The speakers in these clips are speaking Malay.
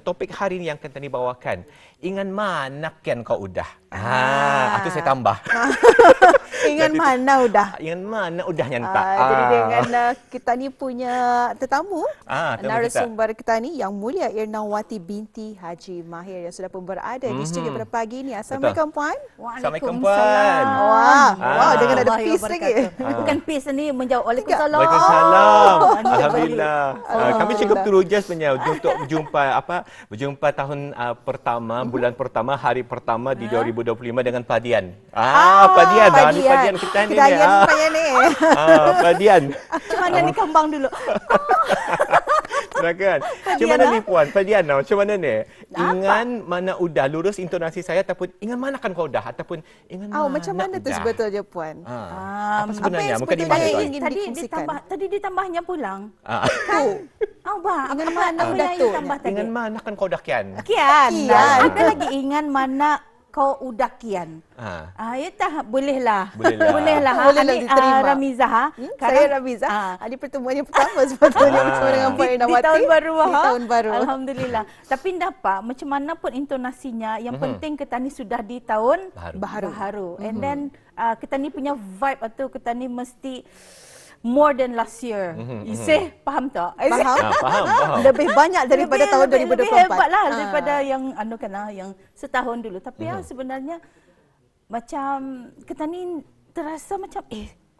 topik hari ini yang akan Tani bawakan. Ingan mana kan kau udah? Itu saya tambah. Ingan mana udah? Ingan mana udah nyantak. Jadi dengan kita ni punya tetamu, narasumber kita ni yang mulia Irnawati binti Haji Mahir yang sudah pun berada di studio pada pagi ini. Assalamualaikum puan. Assalamualaikum puan. Wah, dengan ada peace lagi. Bukan peace ni menjawab Waalaikumsalam. Waalaikumsalam. Alhamdulillah. Kami cukup teruja sebenarnya untuk berjumpa tahun pertama, bulan pertama, hari pertama di 2025 dengan Padian. Padian. Padian kita ni. Padian. Macam mana ni kambang dulu? Silakan. Macam mana ni puan? Padian macam mana ni? Ingan mana udah? Lurus intonasi saya ataupun ingan mana kan kau udah? Ataupun ingan mana macam mana tu sebetulnya puan? Apa sebenarnya? Apa yang Mungkin tadi ditambahnya pulang. Ingan mana udah tu? Ingan mana kan kau dah kian? Kian. Ada lagi ingan mana kau udah kian. Ya tak bolehlah. Bolehlah diterima. Ramizah. Saya Ramizah. Ini pertemuan yang pertama sebetulnya bersama dengan Puan Irnawati. Di tahun baru. Di tahun baru. Alhamdulillah. Tapi dapat macam mana pun intonasinya, yang penting kita ni sudah di tahun baru. And then kita ni punya vibe atau kita ni mesti more than last year. Isih faham tak? Faham. Lebih banyak daripada tahun 2024. Lebih hebatlah daripada yang yang setahun dulu. Tapi sebenarnya macam kita ni terasa macam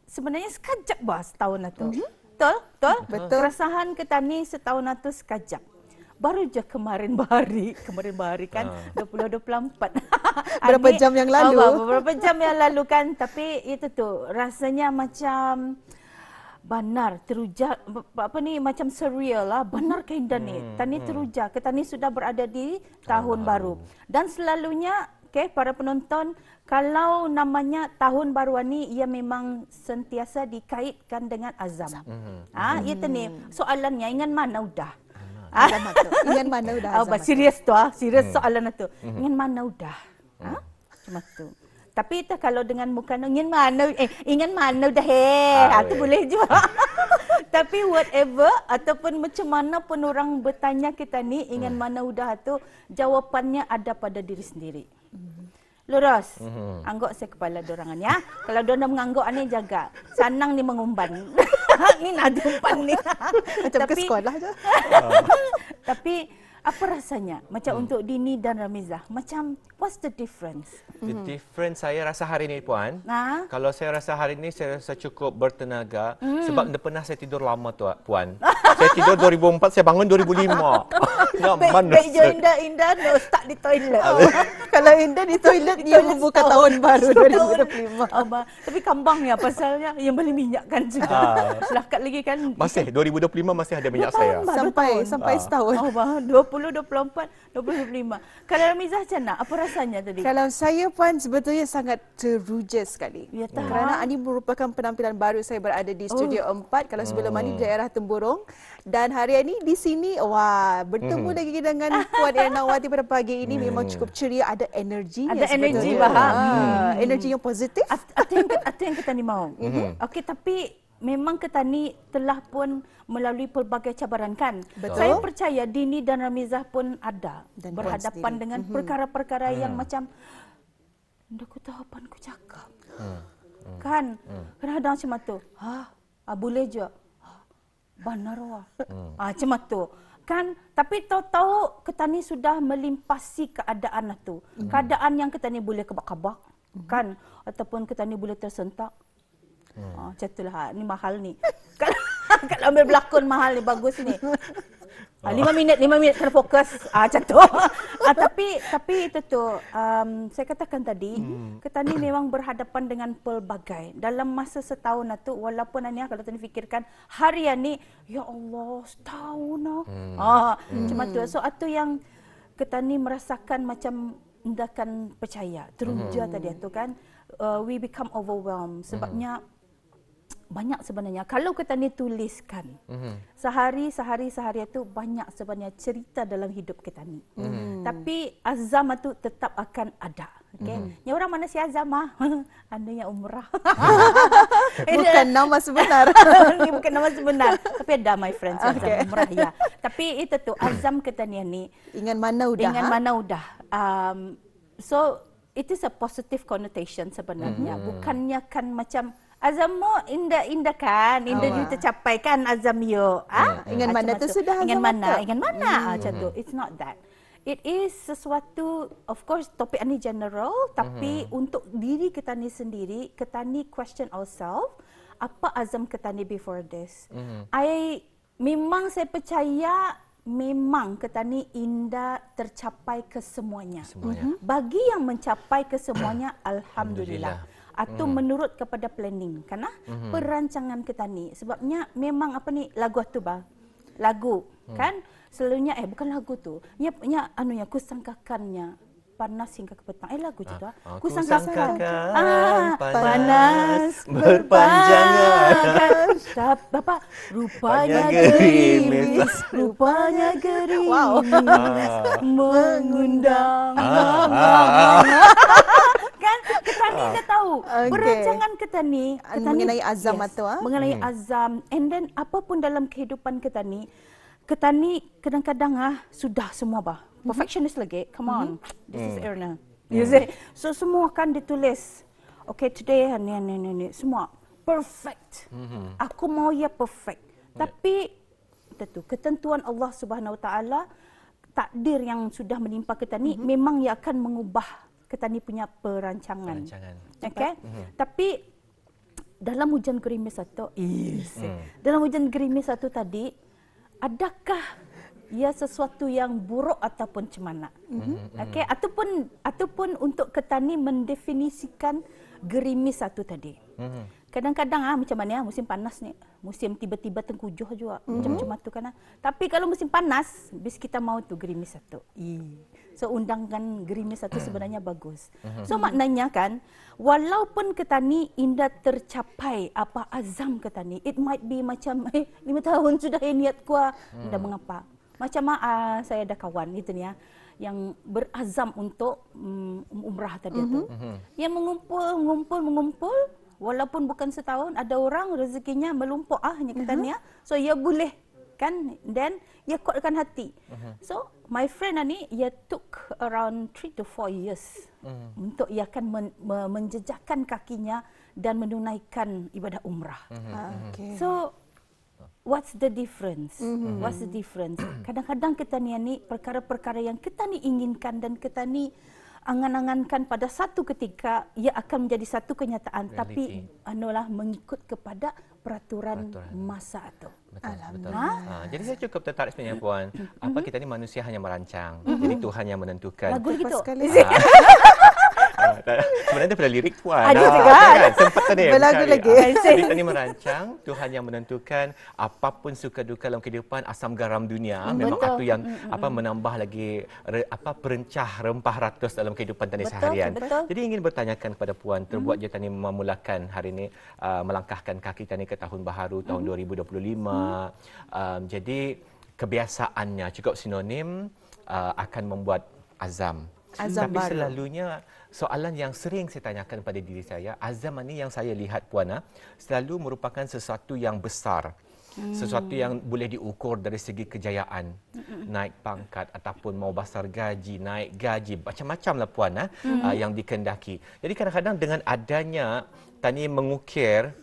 sebenarnya sekejap setahun itu. Betul. Perasaan kita ni setahun itu sekejap. Baru je kemarin bahari kan 2024. Berapa jam yang lalu? Beberapa jam yang lalu kan, tapi itu tu rasanya macam benar teruja macam surreal lah, benar keindahan ni. Tani teruja, kita ni sudah berada di tahun baru. Dan selalunya para penonton, kalau namanya tahun baru ni ia memang sentiasa dikaitkan dengan azam. Itu ni soalannya, ingan mana udah? Ingan mana udah? Serius tu serius soalan itu. Ingan mana udah? Cuma tu. Tapi kalau dengan muka ingin mana udah tu boleh juga. Tapi whatever ataupun macam mana pun orang bertanya kita ni ingin mana udah tu, jawapannya ada pada diri sendiri. Lurus. Angguk saya kepala dorangan ya. Kalau dorang mengangguk ni jaga. Sanang ni mengumban. Ni nak umpan ni. Macam ke sekolah je. Tapi apa rasanya? Macam untuk Dini dan Ramizah, macam what's the difference? The difference saya rasa hari ini puan. Kalau saya rasa hari ini saya rasa cukup bertenaga sebab dah pernah saya tidur lama tu puan. Saya tidur 2004, saya bangun 2005. Baik je Indah no start di toilet. Kalau Indah di toilet dia membuka tahun baru 2025. Tapi kambang ya pasalnya yang beli minyak kan juga. Selakat lagi kan. Masih 2025 masih ada minyak saya. Sampai setahun. 2024, 2025. Kalau Ramizah macam mana? Apa rasanya tadi? Kalau saya puan sebetulnya sangat teruja sekali. Ya, kerana ini merupakan penampilan baru saya berada di Studio 4. Kalau sebelum ini di daerah Temburong. Dan hari ini di sini, bertemu lagi dengan Puan Irnawati pada pagi ini memang cukup ceria, ada energinya. Ada energi, energi yang positif. Itu yang kita ni mau. Okey, tapi memang kita ni telah pun melalui pelbagai cabaran kan. Betul. Saya percaya Dini dan Ramizah pun ada dan berhadapan dengan perkara-perkara yang macam aku tahu apa aku cakap. Kan? Kadang-kadang macam tu. Boleh je. Benar wah. Macam tu. Kan? Tapi tahu-tahu kita ni sudah melimpasi keadaan itu. Keadaan yang kita ni boleh kebak-kabak. Kan? Ataupun kita ni boleh tersentak. Macam itulah, ni mahal ni. Kalau ambil berlakon mahal ni, bagus ni. 5 minit kena fokus. Macam tu. Tapi itu tu, saya katakan tadi, kita ni memang berhadapan dengan pelbagai. Dalam masa setahun itu, walaupun hanya kalau kita fikirkan harian ni, ya Allah, setahun lah. Macam tu. So, itu yang kita ni merasakan macam tindakan percaya. Teruja tadi itu kan. We become overwhelmed. Sebabnya, banyak sebenarnya. Kalau kita ni tuliskan, sehari itu banyak sebenarnya cerita dalam hidup kita ni. Tapi azam itu tetap akan ada. Okay. Yang orang mana si Azam ah? Andanya umrah. Bukan nama sebenar. Ini bukan nama sebenar, tapi ada my friends yang Azam umrah ya. Tapi itu tu azam kita ni. Ingat mana udah. Dengan mana udah. So it is a positive connotation sebenarnya. Bukannya kan macam azammu indah kan, indah you tercapai kan azam you. Ingat mana tu sudah azam. Ingat mana macam tu. It's not that. It is sesuatu, of course topik ini general, tapi untuk diri kita ni sendiri, kita ni question ourselves, apa azam kita ni before this. Memang saya percaya, memang kita ni indah tercapai kesemuanya. Bagi yang mencapai kesemuanya, Alhamdulillah. Atau menurut kepada planning, karena perancangan kita ni. Sebabnya memang apa ni, lagu tu bah, lagu kan? Selalunya bukan lagu tu. Nya anunya kusangkakannya panas hingga ke petang. Lagu tu dah. Kusangkakan panas berpanjangan. Bapak rupanya gerimis, rupanya gerimis mengundang. Kan kita ni dah tahu perancangan kita ni mengenai azam atau mengenai azam, and then apapun dalam kehidupan kita ni kadang-kadang sudah semua bah. Perfectionist lagi. Come on. This is Erna. You see? So semua kan ditulis. Okay, today ni semua perfect. Aku mau ya perfect. Tapi itu ketentuan Allah Subhanahu Wa Taala, takdir yang sudah menimpa kita ni memang ia akan mengubah kita ni punya perancangan. Okay? Tapi dalam hujan gerimis satu, dalam hujan gerimis satu tadi, adakah ia sesuatu yang buruk ataupun cemana? Okay? Ataupun untuk kita ni mendefinisikan gerimis satu tadi. Kadang-kadang macam mana musim panas ni, musim tiba-tiba tengkujuh juga, macam-macam tu kan. Tapi kalau musim panas, bis kita mau tu gerimis satu. So undangkan gerimis satu sebenarnya bagus. So maknanya kan, walaupun kita ni indah tercapai apa azam kita ni, it might be macam 5 tahun sudah niat kuah, dah mengapa. Macam saya ada kawan gitu ni yang berazam untuk umrah tadi tu. Yang mengumpul, walaupun bukan setahun, ada orang rezekinya melumpuk hanya kita ni. So ia boleh kan, then ia kuatkan hati. So my friend ni, ia took around 3 to 4 years untuk ia akan menjejakkan kakinya dan menunaikan ibadah umrah. So what's the difference? What's the difference? Kadang-kadang kita ni perkara-perkara yang kita ni inginkan dan kita ni angan-angankan pada satu ketika ia akan menjadi satu kenyataan, tapi mengikut kepada peraturan masa itu. Betul. Jadi saya cukup tertarik sebenarnya Puan. Apa kita ni manusia hanya merancang. Jadi Tuhan yang menentukan. Lagu gitu. Sebenarnya pada lirik Puan. Ada juga. Kan? Sempat tadi. Berlagu lagi. Jadi kita ni merancang, Tuhan yang menentukan apapun suka duka dalam kehidupan, asam garam dunia. Memang itu yang menambah lagi perencah rempah ratus dalam kehidupan tani seharian. Jadi ingin bertanyakan kepada Puan, terbuat je tani memulakan hari ini melangkahkan kaki tani ke tahun baharu tahun 2025. Jadi kebiasaannya cukup sinonim akan membuat azam. Tapi baru. Selalunya soalan yang sering saya tanyakan pada diri saya, azam ini yang saya lihat Puan, selalu merupakan sesuatu yang besar. Sesuatu yang boleh diukur dari segi kejayaan. Naik pangkat ataupun mau besar gaji, naik gaji, macam-macam lah Puan yang dikendaki. Jadi kadang-kadang dengan adanya tani mengukir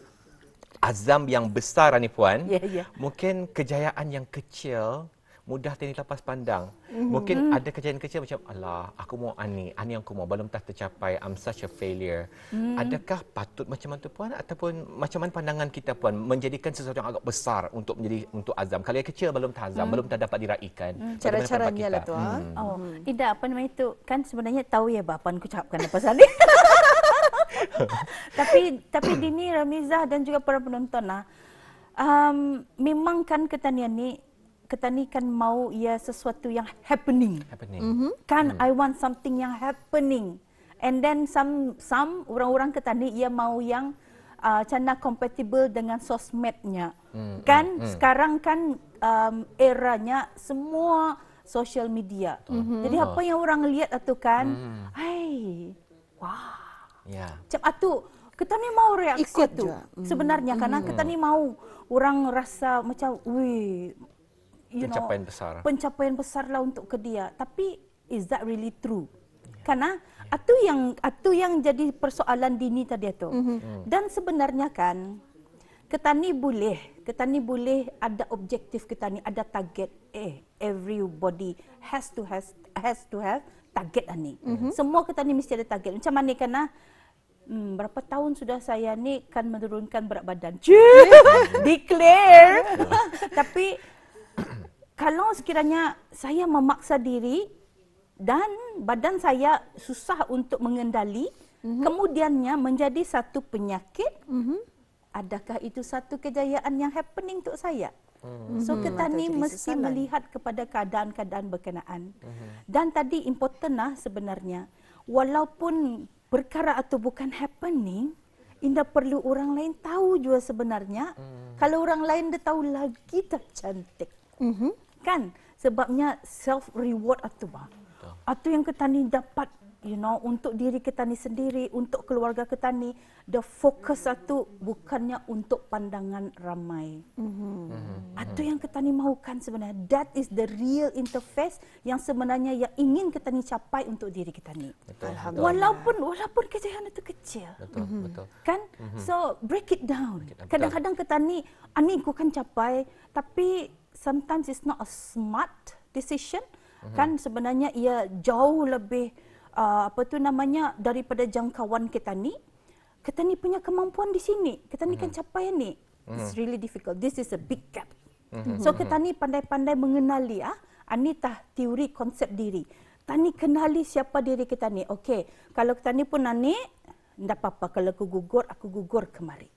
azam yang besar ni Puan, mungkin kejayaan yang kecil mudah tani lepas pandang. Mungkin ada kejayaan kecil macam, alah, aku mau ani yang aku mau, belum tercapai, I'm such a failure. Adakah patut macam tu Puan? Ataupun macam mana pandangan kita Puan menjadikan sesuatu yang agak besar untuk menjadi azam? Kalau yang kecil belum azam, belum dapat diraikan. Cara-caranya lah tu. Tidak, apa nama itu? Kan sebenarnya tahu ya Bapak aku cakapkan apa tadi. tapi Dini, Ramizah dan juga para penonton memang kan kita ni kan mau ya sesuatu yang happening. Kan I want something yang happening. And then some orang-orang kita ni ia mau yang cana compatible dengan sosmednya. Kan sekarang kan eranya semua social media. Jadi apa yang orang lihat itu kan, hai wah. Ya. Macam itu, kita ni mau reaksi Ikut tu. juga. Sebenarnya karena kita ni mau orang rasa macam, wih, Pencapaian besar. Pencapaian besar lah untuk ke dia. Tapi is that really true? Karena itu yang jadi persoalan Dini tadi tu. Dan sebenarnya kan kita ni boleh ada objektif, kita ni ada target. Everybody has to have target ni. Semua kita ni mesti ada target. Macam mana karena berapa tahun sudah saya ni kan menurunkan berat badan. Declare. Tapi kalau sekiranya saya memaksa diri dan badan saya susah untuk mengendali, kemudiannya menjadi satu penyakit, adakah itu satu kejayaan yang happening untuk saya? So kita ni mesti melihat kepada keadaan-keadaan berkenaan. Dan tadi important lah sebenarnya, walaupun perkara itu bukan happening, Indah perlu orang lain tahu juga sebenarnya. Kalau orang lain dia tahu lagi tak cantik. Kan? Sebabnya self reward itu bah. Itu yang kita ni dapat, untuk diri kita ni sendiri, untuk keluarga kita ni, the focus itu bukannya untuk pandangan ramai. Itu yang kita ni mahukan sebenarnya. That is the real interface yang sebenarnya yang ingin kita ni capai untuk diri kita ni. Walaupun kejayaan itu kecil. Betul. Kan? So break it down. Kadang-kadang kita ni, aku kan capai, tapi sometimes it's not a smart decision. Kan sebenarnya ia jauh lebih daripada jangkauan kita ni. Kita ni punya kemampuan di sini. Kita ni kan capai ni. It's really difficult. This is a big gap. So kita ni pandai-pandai mengenali ani tah teori konsep diri. Kita ni kenali siapa diri kita ni. Okey, kalau kita ni pun ani, tidak apa-apa kalau aku gugur kemari.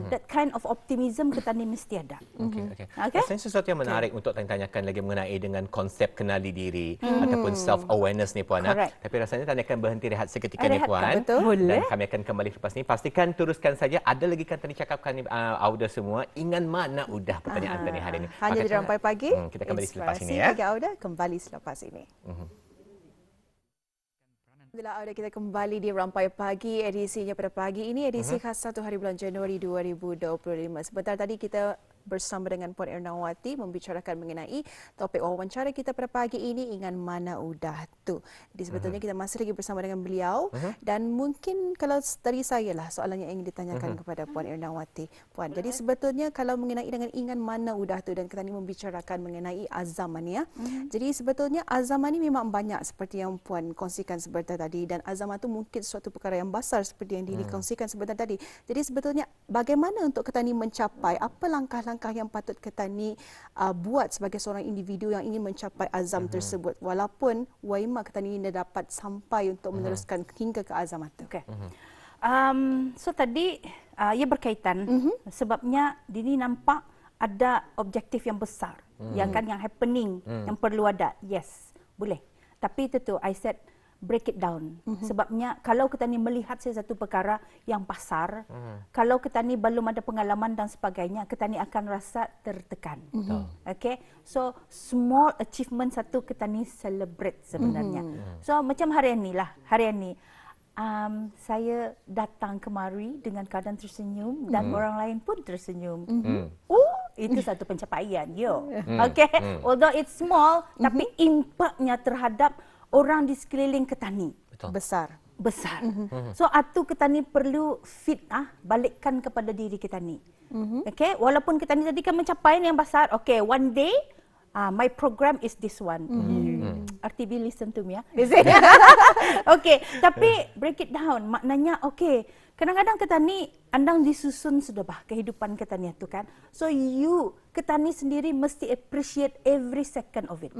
That kind of optimism kita ni mesti ada. Okay. Rasanya sesuatu yang menarik untuk tanyakan lagi mengenai dengan konsep kenali diri ataupun self awareness ni Puan. Tapi rasanya tanya akan berhenti rehat seketika ni Puan. Dan kami akan kembali lepas ni. Pastikan teruskan saja. Ada lagi kan tadi cakapkan ni Auda semua. Ingat mana udah pertanyaan tadi hari ini. Hanya di Rampai Pagi. Kita kembali selepas ini ya. Bagi Auda kembali selepas ini. Alhamdulillah, Auda, kita kembali di Rampai Pagi. Edisinya pada pagi ini, edisi khas 1 hari bulan Januari 2025. Sebentar tadi kita bersama dengan Puan Ernawati membicarakan mengenai topik wawancara kita pada pagi ini, ingat mana udah tu. Jadi sebetulnya kita masih lagi bersama dengan beliau dan mungkin kalau dari saya lah soalan yang ingin ditanyakan kepada Puan Ernawati. Puan, jadi sebetulnya kalau mengenai dengan ingat mana udah tu dan kita ni membicarakan mengenai azam ni ya. Jadi sebetulnya azam ni memang banyak seperti yang Puan kongsikan sebentar tadi dan azam itu mungkin suatu perkara yang besar seperti yang dikongsikan sebentar tadi. Jadi sebetulnya bagaimana untuk kita ni mencapai, apa langkah-langkah yang patut kita ni buat sebagai seorang individu yang ingin mencapai azam tersebut walaupun waima kita ni dah dapat sampai untuk meneruskan hingga ke azam itu. So tadi ia berkaitan sebabnya Dini nampak ada objektif yang besar yang happening yang perlu ada. Yes, boleh. Tapi itu tu I said break it down. Sebabnya kalau kita ni melihat sesuatu perkara yang pasar, kalau kita ni belum ada pengalaman dan sebagainya, kita ni akan rasa tertekan. Okay? So small achievement satu kita ni celebrate sebenarnya. So macam hari ini lah, saya datang kemari dengan keadaan tersenyum dan orang lain pun tersenyum. Itu satu pencapaian, Okay? Although it's small, tapi impaknya terhadap orang di sekeliling kita ni besar. So atu kita ni perlu balikkan kepada diri kita ni. Okay, walaupun kita ni tadi kan mencapai yang besar. Okay, one day my program is this one. RTB listen to me ya. Okay, tapi break it down. Maknanya okay, kadang-kadang kita ni andang disusun sudah kehidupan kita ni tu kan. So kita ni sendiri mesti appreciate every second of it.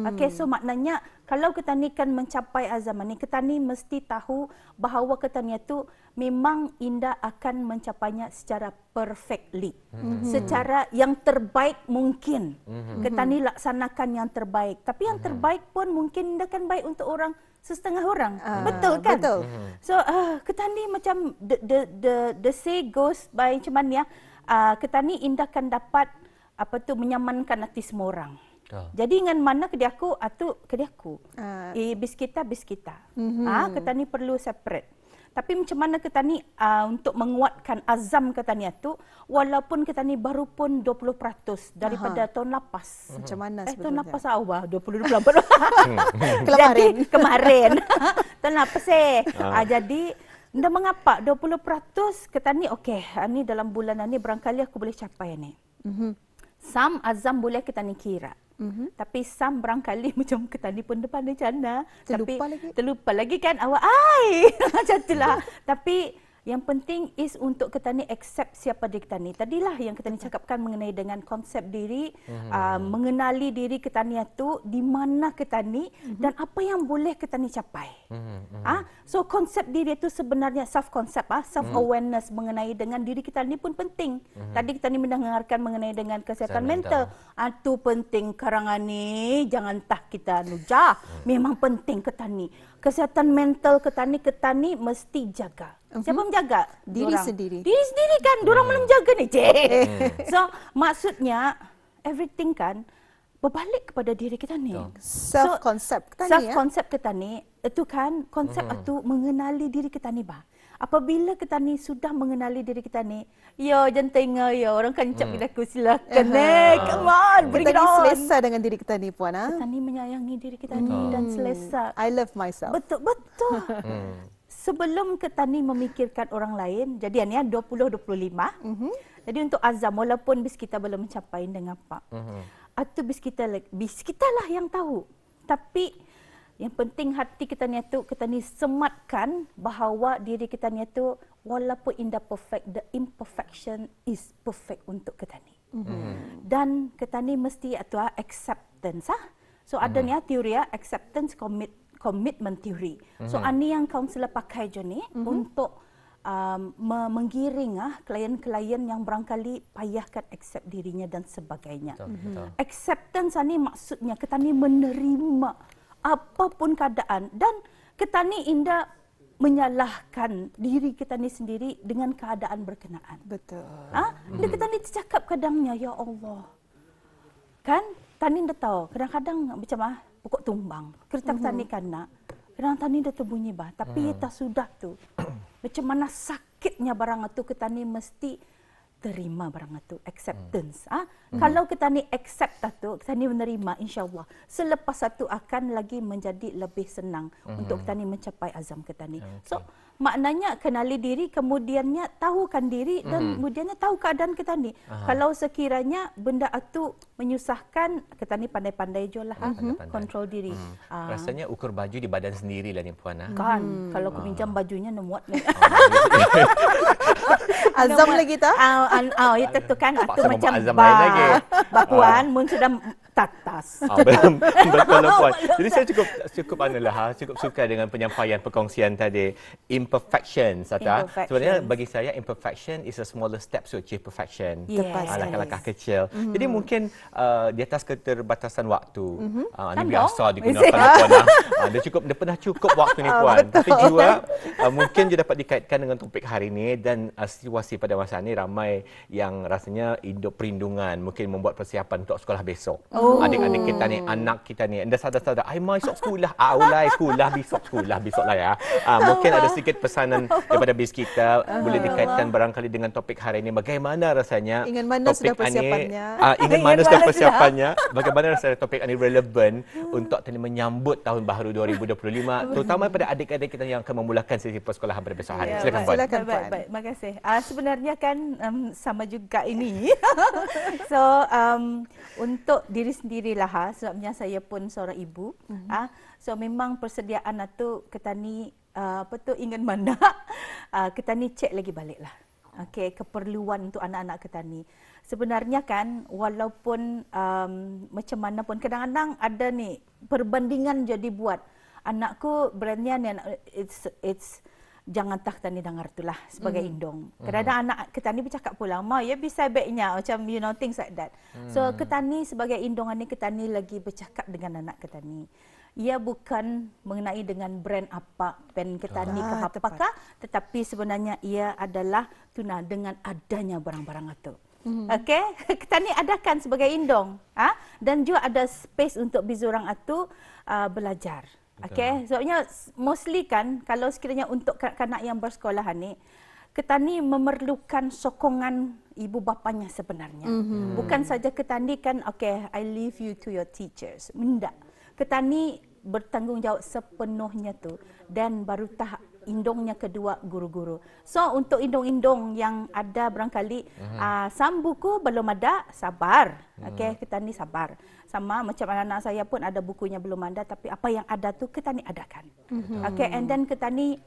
Okay, so maknanya kalau kita ni kan mencapai azam ni, kita ni mesti tahu bahawa kita ni tu memang Indah akan mencapainya secara perfectly. Secara yang terbaik mungkin. Kita ni laksanakan yang terbaik. Tapi yang terbaik pun mungkin Indah kan baik untuk orang setengah orang. Betul kan? Betul. So kita ni macam the say goes by macam mana ya. Kita ni Indah kan dapat menyamankan hati semua orang. Jadi dengan mana ke dia aku atau ke dia aku. Bis kita. Kita ni perlu separate. Tapi macam mana kita ni untuk menguatkan azam kita ni tu, walaupun kita ni baru pun 20% daripada tahun lepas. Macam mana tahun sebetulnya? lepas awal 2024. Jadi kemarin. Tahun lepas jadi dah mengapa 20% kita ni okey, ni dalam bulan ni barangkali aku boleh capai ni. Sam azam boleh kita ni kira. Tapi sam barangkali macam kita ni pun depan rencana. Terlupa lagi kan awak. Macam itulah. Tapi yang penting is untuk kita ni accept siapa diri kita ni. Tadilah yang kita ni cakapkan mengenai dengan konsep diri, mengenali diri kita ni tu, di mana kita ni dan apa yang boleh kita ni capai. So konsep diri itu sebenarnya self concept, self awareness mengenai dengan diri kita ni pun penting. Tadi kita ni mendengarkan mengenai dengan kesihatan mental. Itu penting karangan ni, jangan tak kita nujah. Memang penting kita ni. Kesihatan mental kita ni mesti jaga. Siapa menjaga? Diri sendiri. Diri sendiri kan. Diorang belum jaga ni. So, maksudnya everything kan berbalik kepada diri kita ni. Self-concept kita ni. Self-concept kita ni, itu kan konsep itu mengenali diri kita ni. Apabila kita ni sudah mengenali diri kita ni, jangan tengok orang kan cap kita aku silakan. Come on, bring it on. Kita ni selesa dengan diri kita ni puan. Kita ni menyayangi diri kita ni dan selesa. I love myself. Betul. Sebelum kita ni memikirkan orang lain, jadi ni 20-25. Jadi untuk azam, walaupun bis kita belum mencapai dengan apa. Atau bis kita lah yang tahu. Tapi yang penting hati kita ni tu, kita ni sematkan bahawa diri kita ni tu, walaupun indah perfect, the imperfection is perfect untuk kita ni. Dan kita ni mesti acceptance. So ada ni teori acceptance commitment theory. So ani yang kaunselor pakai je ni untuk menggiring klien-klien yang barangkali payahkan accept dirinya dan sebagainya. Acceptance ni maksudnya kita ni menerima apapun keadaan dan kita ni indah menyalahkan diri kita ni sendiri dengan keadaan berkenaan. Betul. Kita ni cakap kadangnya, ya Allah. Kan? Tani dah tahu, kadang-kadang macam pokok tumbang. Kereta tani kena. Kadang tani dah terbunyi tapi tak sudah tu. Macam mana sakitnya barang itu kita ni mesti terima barang itu, acceptance. Kalau kita ni accept itu, kita ni menerima, insya-Allah. Selepas itu akan lagi menjadi lebih senang untuk kita ni mencapai azam kita ni. So maknanya kenali diri, kemudiannya tahukan diri dan kemudiannya tahu keadaan kita ni. Kalau sekiranya benda itu menyusahkan, kita ni pandai-pandai je lah kontrol diri. Rasanya ukur baju di badan sendiri lah ni puan. Kan, kalau aku pinjam bajunya muat ni. Azam lagi tak? Itu tu kan Paksa atau macam azam lain lagi. Bapuan mun sudah tatas. Betul puan. Jadi saya cukup cukup suka dengan penyampaian perkongsian tadi. Imperfections sebenarnya bagi saya imperfection is a smaller step to achieve perfection. Langkah-langkah kecil. Jadi mungkin di atas keterbatasan waktu. Ini biasa digunakan puan. Dia pernah cukup waktu ni puan. Tapi juga mungkin dia dapat dikaitkan dengan topik hari ini dan situasi pada masa ini ramai yang rasanya hidup perlindungan, mungkin membuat persiapan untuk sekolah besok. Adik-adik kita ni, anak kita ni, anda sadar-sadar, mai esok sekolah, ulai sekolah, besok lah ya. Mungkin ada sedikit pesanan daripada bis kita, boleh dikaitkan barangkali dengan topik hari ini. Bagaimana rasanya ingin mana topik sudah persiapannya? Ingin mana sudah persiapannya? Bagaimana rasanya topik ini relevan untuk menyambut tahun baru 2025, terutama pada adik-adik kita yang akan memulakan sesi persekolahan pada besok hari. Silakan puan. Baik, terima kasih. Sebenarnya kan sama juga ini. So untuk diri sendirilah sebabnya saya pun seorang ibu. So memang persediaan itu kita ni ingin mana kita ni cek lagi baliklah. Okey, keperluan untuk anak-anak kita ni. Sebenarnya kan walaupun macam mana pun kadang-kadang ada ni perbandingan jadi buat. Anakku brandnya ni it's jangan tak tani dengar itulah sebagai indong. Kadang-kadang anak kita ni bercakap pula, "Ma, ya bisa baiknya macam things like that." So kita ni sebagai indongan ni kita ni lagi bercakap dengan anak kita ni. Ia bukan mengenai dengan brand apa pen kita ni ke apakah, tetapi sebenarnya ia adalah tuna dengan adanya barang-barang itu. Okey, Ketani adakan sebagai indong. Dan juga ada space untuk bizurang itu belajar. Okey, sebabnya mostly kan kalau sekiranya untuk kanak-kanak yang bersekolah ni, Ketani memerlukan sokongan ibu bapanya sebenarnya. Bukan saja Ketani kan, okay, I leave you to your teachers. Tidak. Ketani bertanggungjawab sepenuhnya tu dan baru tahap indongnya kedua guru-guru. So untuk indong-indong yang ada barangkali some buku belum ada, sabar. Okay, Ketani sabar. Sama macam anak-anak saya pun ada bukunya belum ada, tapi apa yang ada tu Ketani adakan. Okay, and then Ketani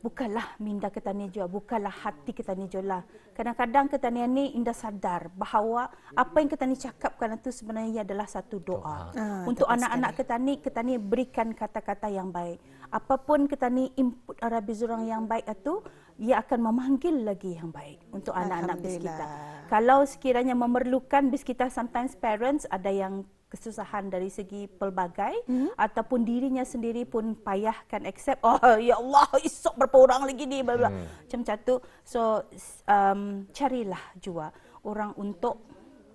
bukalah minda Ketani jua, bukalah hati Ketani jua lah. Kadang-kadang Ketani ni indah sadar bahawa apa yang Ketani cakapkan itu sebenarnya adalah satu doa. Untuk anak-anak Ketani berikan kata-kata yang baik. Apapun Ketani input arah bizurang yang baik itu, ia akan memanggil lagi yang baik untuk anak-anak bis kita. Kalau sekiranya memerlukan bis kita, sometimes parents ada yang kesusahan dari segi pelbagai ataupun dirinya sendiri pun payah kan accept, oh ya Allah esok berapa orang lagi ni bla bla macam tu. So carilah juga orang untuk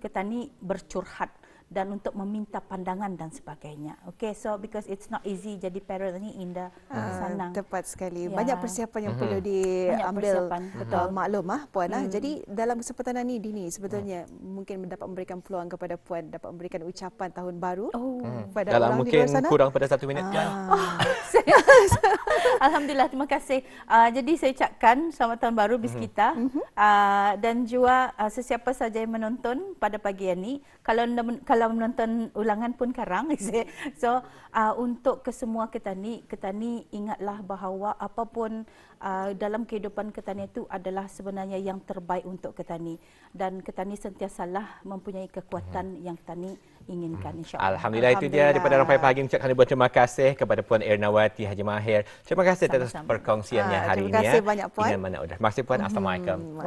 Ketani bercurhat dan untuk meminta pandangan dan sebagainya. Okay, so because it's not easy jadi parent ni indah senang. Tepat sekali. Banyak persiapan yang perlu diambil. Maklum Puan. Jadi dalam kesempatan ini Dini sebetulnya mungkin mendapat memberikan peluang kepada Puan dapat memberikan ucapan tahun baru pada dalam orang mungkin di luar sana. Kurang pada 1 minit. Alhamdulillah, terima kasih. Jadi saya ucapkan selamat tahun baru bis kita dan juga sesiapa saja yang menonton pada pagi ini, kalau menonton ulangan pun karang. So untuk kesemua Ketani ingatlah bahawa apapun dalam kehidupan Ketani itu adalah sebenarnya yang terbaik untuk Ketani, dan Ketani sentiasalah mempunyai kekuatan yang Ketani inginkan, insya-Allah. Alhamdulillah, itu dia daripada Rampai Pagi. Ucapkan ribuan terima kasih kepada Puan Ernawati Haji Mahir. Terima kasih atas perkongsiannya hari ini. Terima kasih banyak Puan. Terima kasih Puan. Assalamualaikum.